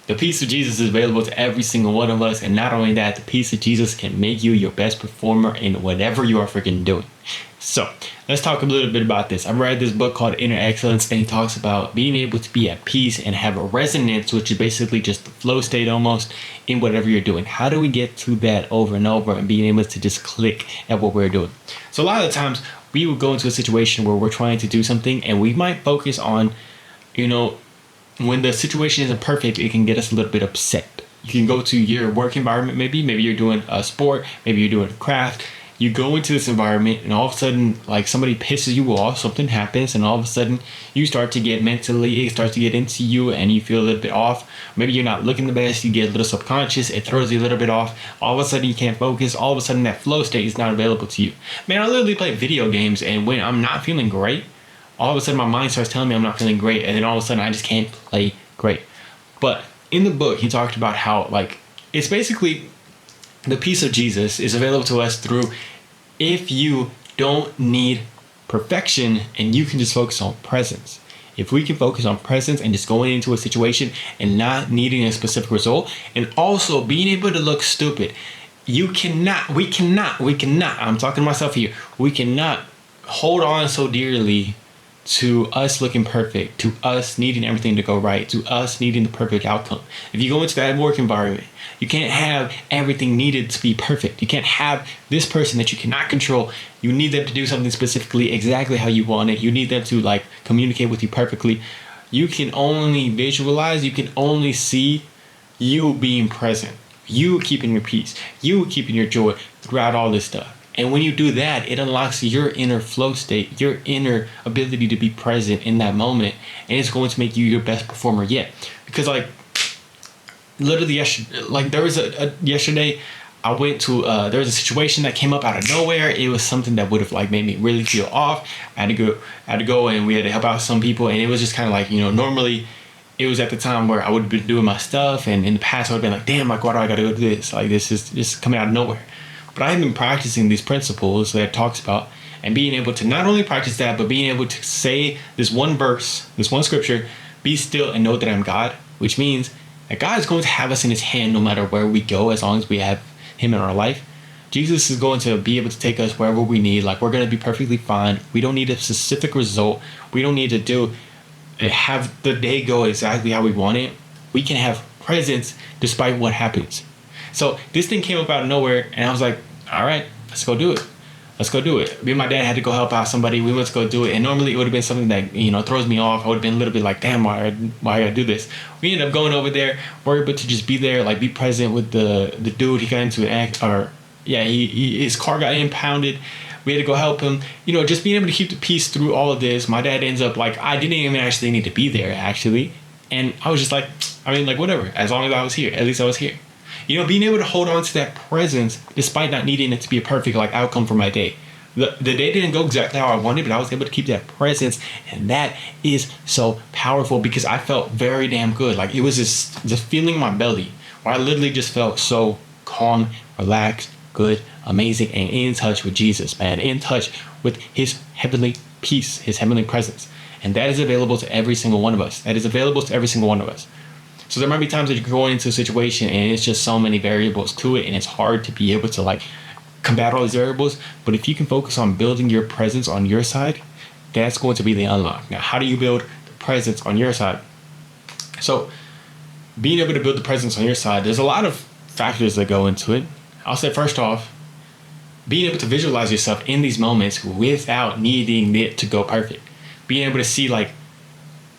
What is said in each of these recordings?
The peace of Jesus is available to every single one of us. And not only that, the peace of Jesus can make you your best performer in whatever you are freaking doing. So let's talk a little bit about this. I read this book called Inner Excellence, and he talks about being able to be at peace and have a resonance, which is basically just the flow state almost in whatever you're doing. How do we get to that over and over and being able to just click at what we're doing? So a lot of the times we will go into a situation where we're trying to do something and we might focus on, when the situation isn't perfect, it can get us a little bit upset. You can go to your work environment, maybe you're doing a sport, maybe you're doing a craft. You go into this environment and all of a sudden, like, somebody pisses you off, something happens, and all of a sudden you start to get mentally, it starts to get into you and you feel a little bit off. Maybe you're not looking the best, you get a little subconscious, it throws you a little bit off. All of a sudden you can't focus, all of a sudden that flow state is not available to you. Man, I literally play video games, and when I'm not feeling great, all of a sudden my mind starts telling me I'm not feeling great, and then all of a sudden I just can't play great. But in the book, he talked about how, like, it's basically the peace of Jesus is available to us through if you don't need perfection and you can just focus on presence. If we can focus on presence and just going into a situation and not needing a specific result, and also being able to look stupid. We cannot, I'm talking to myself here, we cannot hold on so dearly to us looking perfect, to us needing everything to go right, to us needing the perfect outcome. If you go into that work environment, you can't have everything needed to be perfect. You can't have this person that you cannot control. You need them to do something specifically exactly how you want it. You need them to, like, communicate with you perfectly. You can only visualize, you can only see you being present, you keeping your peace, you keeping your joy throughout all this stuff. And when you do that, it unlocks your inner flow state, your inner ability to be present in that moment. And it's going to make you your best performer yet. Because, like, literally yesterday, like, there was yesterday, I went to, there was a situation that came up out of nowhere. It was something that would have, like, made me really feel off. I had to go and we had to help out some people. And it was just kind of like, normally it was at the time where I would have been doing my stuff. And in the past, I would have been like, damn, like, why do I got to go do this? Like, this is just coming out of nowhere. But I have been practicing these principles that it talks about, and being able to not only practice that, but being able to say this one verse, this one scripture, be still and know that I'm God, which means that God is going to have us in his hand no matter where we go, as long as we have him in our life. Jesus is going to be able to take us wherever we need. Like, we're going to be perfectly fine. We don't need a specific result. We don't need to have the day go exactly how we want it. We can have presence despite what happens. So this thing came up out of nowhere, and I was like, all right, let's go do it. Me and my dad had to go help out somebody. We went to go do it. And normally it would have been something that, throws me off. I would have been a little bit like, damn, why I gotta do this? We ended up going over there. We're able to just be there, like, be present with the dude. He got into his car got impounded. We had to go help him. Just being able to keep the peace through all of this. My dad ends up, like, I didn't even actually need to be there, actually. And I was just like, whatever. As long as I was here, at least I was here. Being able to hold on to that presence despite not needing it to be a perfect, like, outcome for my day. The day didn't go exactly how I wanted, but I was able to keep that presence, and that is so powerful because I felt very damn good. Like, it was just feeling in my belly where I literally just felt so calm, relaxed, good, amazing, and in touch with Jesus, man, in touch with his heavenly peace, his heavenly presence. And that is available to every single one of us. So there might be times that you're going into a situation and it's just so many variables to it, and it's hard to be able to, like, combat all these variables. But if you can focus on building your presence on your side, that's going to be the unlock. Now, how do you build the presence on your side? So being able to build the presence on your side, there's a lot of factors that go into it. I'll say, first off, being able to visualize yourself in these moments without needing it to go perfect. Being able to see, like,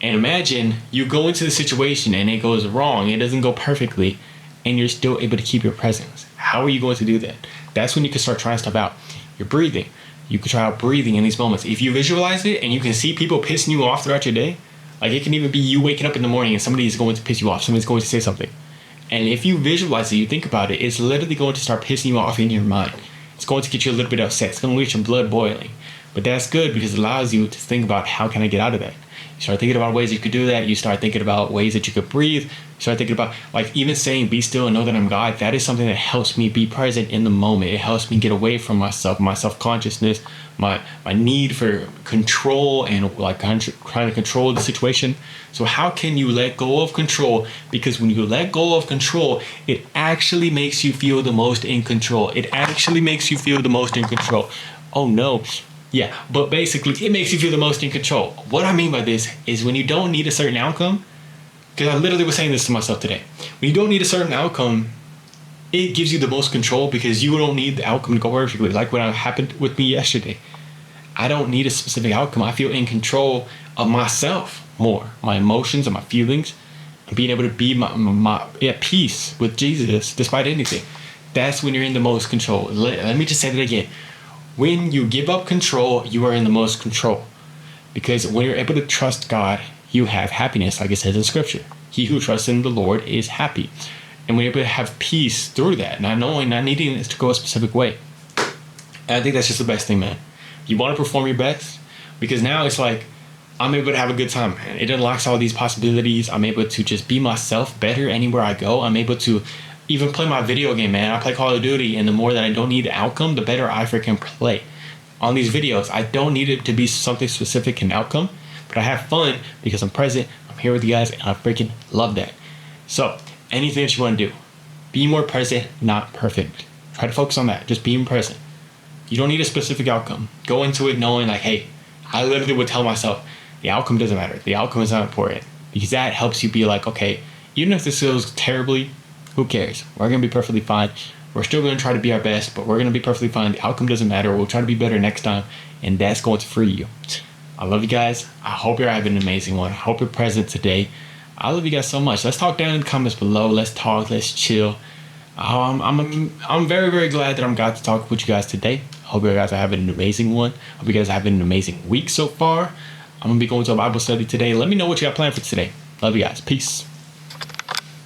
and imagine you go into the situation and it goes wrong, it doesn't go perfectly, and you're still able to keep your presence. How are you going to do that? That's when you can start trying stuff out. Your breathing. You can try out breathing in these moments. If you visualize it and you can see people pissing you off throughout your day, like, it can even be you waking up in the morning and somebody is going to piss you off, somebody's going to say something. And if you visualize it, you think about it, it's literally going to start pissing you off in your mind. It's going to get you a little bit upset. It's going to get your blood boiling. But that's good because it allows you to think about, how can I get out of that? You start thinking about ways you could do that. You start thinking about ways that you could breathe. You start thinking about, like, even saying, be still and know that I'm God. That is something that helps me be present in the moment. It helps me get away from myself, my self-consciousness, my need for control and like trying to control the situation. So how can you let go of control? Because when you let go of control, it actually makes you feel the most in control. It actually makes you feel the most in control. Oh no. Yeah, but basically it makes you feel the most in control. What I mean by this is when you don't need a certain outcome, because I literally was saying this to myself today. When you don't need a certain outcome, it gives you the most control because you don't need the outcome to go perfectly. Like what happened with me yesterday. I don't need a specific outcome. I feel in control of myself more, my emotions and my feelings, and being able to be my at peace with Jesus despite anything. That's when you're in the most control. Let me just say that again. When you give up control, you are in the most control. Because when you're able to trust God, you have happiness, like it says in Scripture. He who trusts in the Lord is happy. And when you're able to have peace through that, not needing it to go a specific way. And I think that's just the best thing, man. You want to perform your best? Because now it's like, I'm able to have a good time, man. It unlocks all these possibilities. I'm able to just be myself better anywhere I go. I'm able to even play my video game, man. I play Call of Duty, and the more that I don't need the outcome, the better I freaking play. On these videos, I don't need it to be something specific in outcome, but I have fun because I'm present, I'm here with you guys, and I freaking love that. So, anything that you want to do, be more present, not perfect. Try to focus on that, just being present. You don't need a specific outcome. Go into it knowing like, hey, I literally would tell myself, the outcome doesn't matter. The outcome is not important. Because that helps you be like, okay, even if this goes terribly, who cares? We're going to be perfectly fine. We're still going to try to be our best, but we're going to be perfectly fine. The outcome doesn't matter. We'll try to be better next time, and that's going to free you. I love you guys. I hope you're having an amazing one. I hope you're present today. I love you guys so much. Let's talk down in the comments below. Let's talk. Let's chill. I'm very, very glad that I'm got to talk with you guys today. Hope you guys are having an amazing one. Hope you guys are having an amazing week so far. I'm going to be going to a Bible study today. Let me know what you got planned for today. Love you guys. Peace.